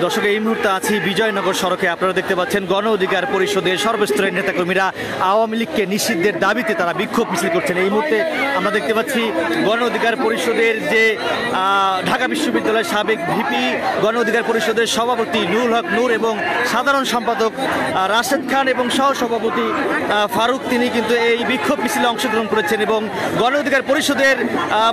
দর্শক, এই মুহূর্তে আছি বিজয়নগর সড়কে। আপনারা দেখতে পাচ্ছেন গণ অধিকার পরিষদের সর্বস্তরের নেতাকর্মীরা আওয়ামী লীগকে নিষিদ্ধের দাবিতে তারা বিক্ষোভ মিছিল করছেন। এই মুহূর্তে আমরা দেখতে পাচ্ছি গণ অধিকার পরিষদের যে ঢাকা বিশ্ববিদ্যালয়ের সাবেক ভিপি, গণ অধিকার পরিষদের সভাপতি নুরুল হক নূর এবং সাধারণ সম্পাদক রাশেদ খান এবং সহসভাপতি ফারুক, তিনি কিন্তু এই বিক্ষোভ মিছিলে অংশগ্রহণ করেছেন এবং গণ অধিকার পরিষদের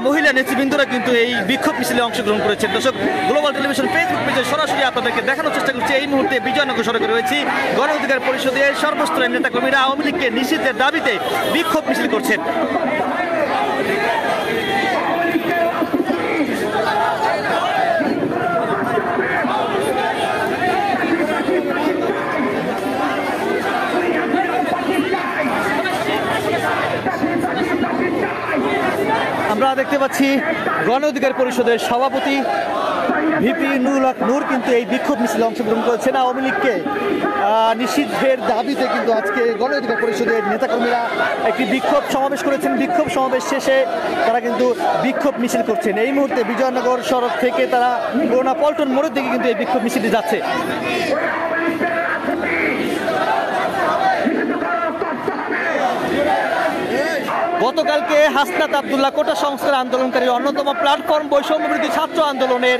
মহিলা নেতৃবৃন্দরা কিন্তু এই বিক্ষোভ মিছিলে অংশগ্রহণ করেছেন। দর্শক, গ্লোবাল টেলিভিশন ফেসবুক পেজে সরাসরি আপনাদেরকে দেখানোর চেষ্টা করছি। এই মুহূর্তে বিজয়নগর সড়কে রয়েছি। গণ অধিকার পরিষদের সর্বস্তরের নেতাকর্মীরা আওয়ামী লীগকে নিষিদ্ধের দাবিতে বিক্ষোভ মিছিল করছেন। আমরা দেখতে পাচ্ছি গণ অধিকার পরিষদের সভাপতি ভিপি নুরুল হক নূর কিন্তু এই বিক্ষোভ মিছিলে অংশগ্রহণ করেছেন। আওয়ামী লীগকে নিষিদ্ধের দাবিতে কিন্তু আজকে গণ অধিকার পরিষদের নেতাকর্মীরা একটি বিক্ষোভ সমাবেশ করেছেন। বিক্ষোভ সমাবেশ শেষে তারা কিন্তু বিক্ষোভ মিছিল করছেন। এই মুহূর্তে বিজয়নগর সড়ক থেকে তারা পুরোনো পল্টন মোড়ের দিকে কিন্তু এই বিক্ষোভ মিছিলটি যাচ্ছে। গতকালকে হাসনাত আব্দুল্লাহ কোটা সংস্কার আন্দোলনকারীর অন্যতম প্ল্যাটফর্ম বৈষম্যবিরোধী ছাত্র আন্দোলনের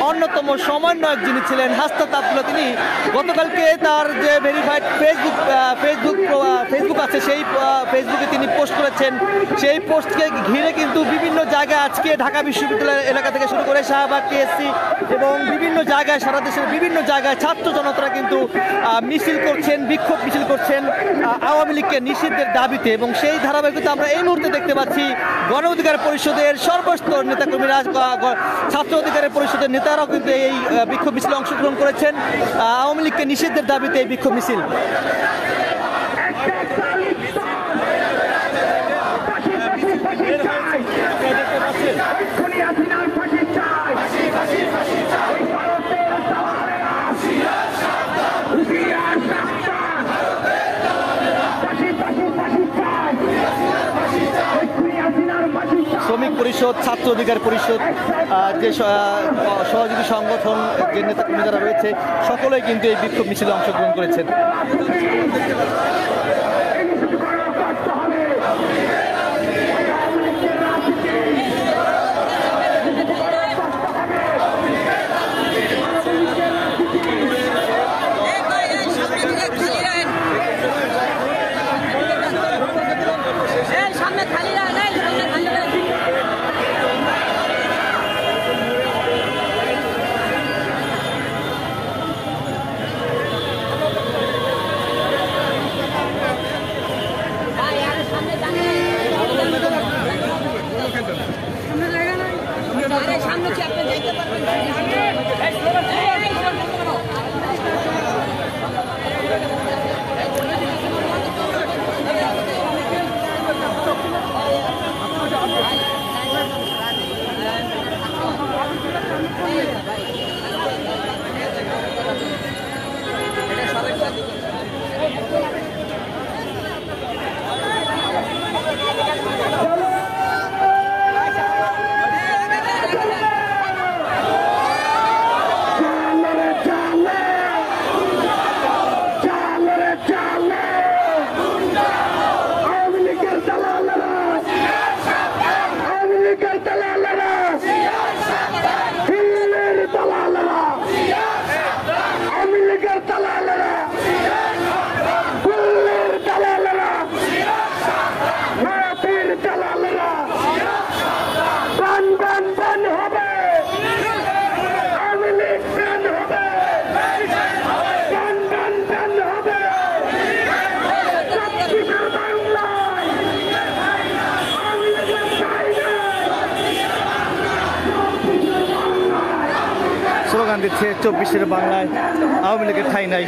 অন্যতম সমন্বয়ক যিনি ছিলেন হাসনাত আব্দুল্লাহ, তিনি গতকালকে তার যে ভেরিফাইড ফেসবুক আছে সেই ফেসবুকে তিনি পোস্ট করেছেন। সেই পোস্টকে ঘিরে কিন্তু বিভিন্ন জায়গায় আজকে ঢাকা বিশ্ববিদ্যালয় এলাকা থেকে শুরু করে শাহবাগ, টিএসসি এবং বিভিন্ন জায়গায়, সারা দেশের বিভিন্ন জায়গায় ছাত্র জনতারা কিন্তু মিছিল করছেন, বিক্ষোভ মিছিল করছেন আওয়ামী লীগকে নিষিদ্ধের দাবিতে। এবং সেই ধারাবাহিকতা আমরা এই মুহূর্তে দেখতে পাচ্ছি গণ অধিকার পরিষদের সর্বস্তর নেতাকর্মীরা, ছাত্র অধিকারের পরিষদের নেতারাও কিন্তু এই বিক্ষোভ মিছিলে অংশগ্রহণ করেছেন আওয়ামী লীগকে নিষিদ্ধের দাবিতে এই বিক্ষোভ মিছিল। শ্রমিক পরিষদ, ছাত্র অধিকার পরিষদ, যে সহযোগী সংগঠন, যে নেতাকর্মী যারা রয়েছে সকলেই কিন্তু এই বিক্ষোভ মিছিলে অংশগ্রহণ করেছেন। স্লোগান দিচ্ছে 24-এর বাংলায় আওয়ামী লীগের ঠাঁই নাই।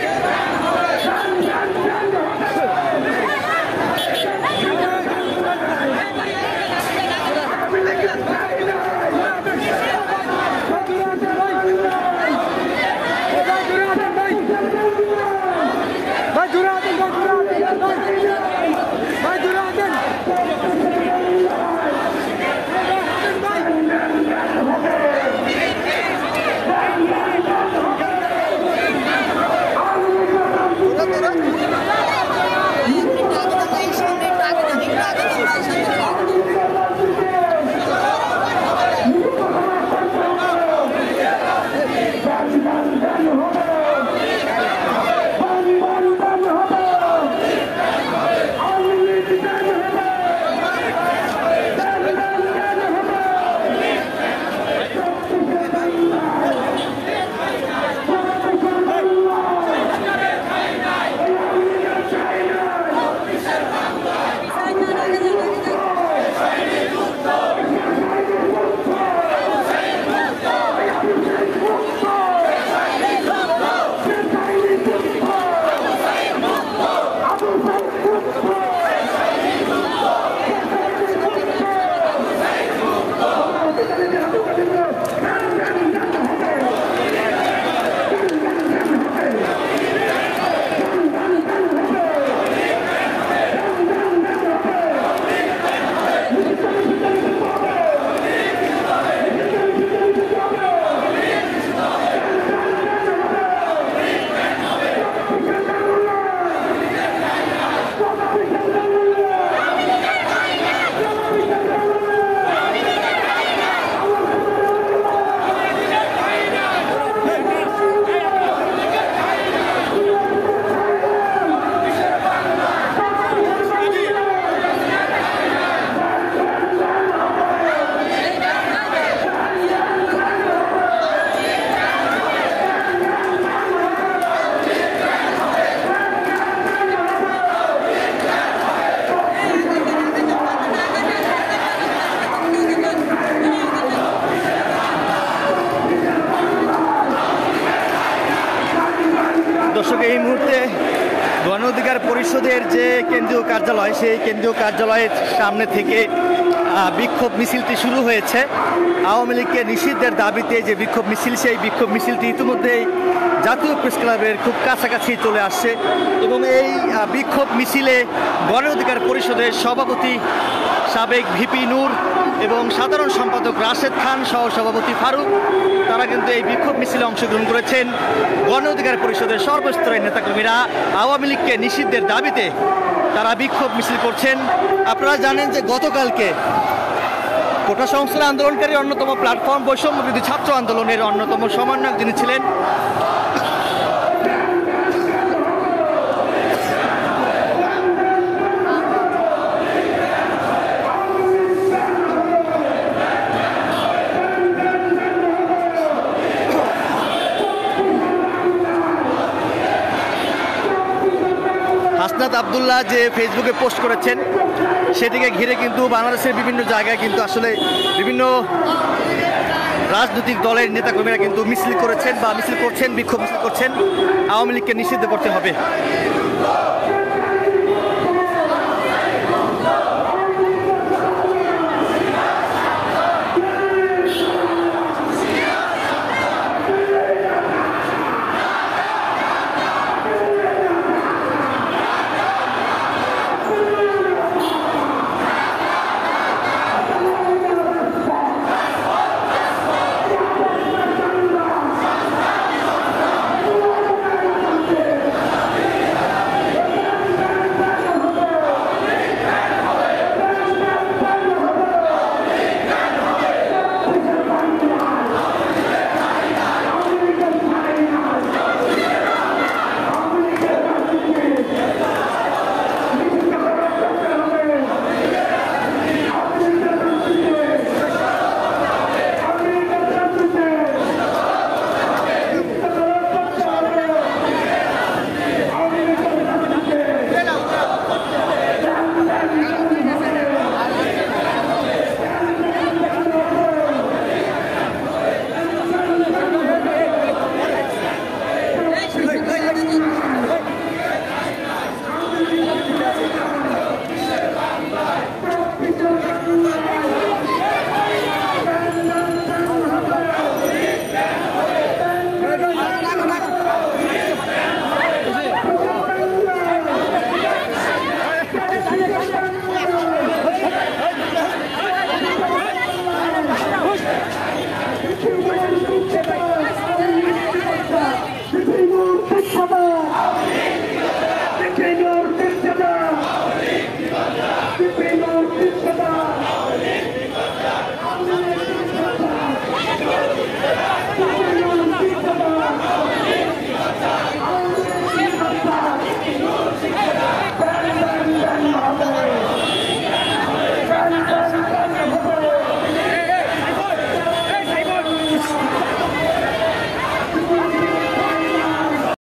দর্শক, এই মুহূর্তে গণ অধিকার পরিষদের যে কেন্দ্রীয় কার্যালয়, সেই কেন্দ্রীয় কার্যালয়ের সামনে থেকে বিক্ষোভ মিছিলটি শুরু হয়েছে। আওয়ামী লীগকে নিষিদ্ধের দাবিতে যে বিক্ষোভ মিছিল, সেই বিক্ষোভ মিছিলটি ইতিমধ্যেই জাতীয় প্রেস ক্লাবের খুব কাছাকাছি চলে আসছে এবং এই বিক্ষোভ মিছিলে গণ অধিকার পরিষদের সভাপতি সাবেক ভিপি নূর এবং সাধারণ সম্পাদক রাশেদ খান সহ সভাপতি ফারুক, তারা কিন্তু এই বিক্ষোভ মিছিলে অংশগ্রহণ করেছেন। গণ অধিকার পরিষদের সর্বস্তরের নেতাকর্মীরা আওয়ামী লীগকে নিষিদ্ধের দাবিতে তারা বিক্ষোভ মিছিল করছেন। আপনারা জানেন যে গতকালকে কোটা সংস্কার আন্দোলনকারী অন্যতম প্ল্যাটফর্ম বৈষম্য বিরোধী ছাত্র আন্দোলনের অন্যতম সমন্বয়ক যিনি ছিলেন হাসনাত আবদুল্লাহ যে ফেসবুকে পোস্ট করেছেন, সেটিকে ঘিরে কিন্তু বাংলাদেশের বিভিন্ন জায়গায় কিন্তু আসলে বিভিন্ন রাজনৈতিক দলের নেতাকর্মীরা কিন্তু মিছিল করেছেন বা মিছিল করছেন, বিক্ষোভ মিছিল করছেন, আওয়ামী লীগকে নিষিদ্ধ করতে হবে।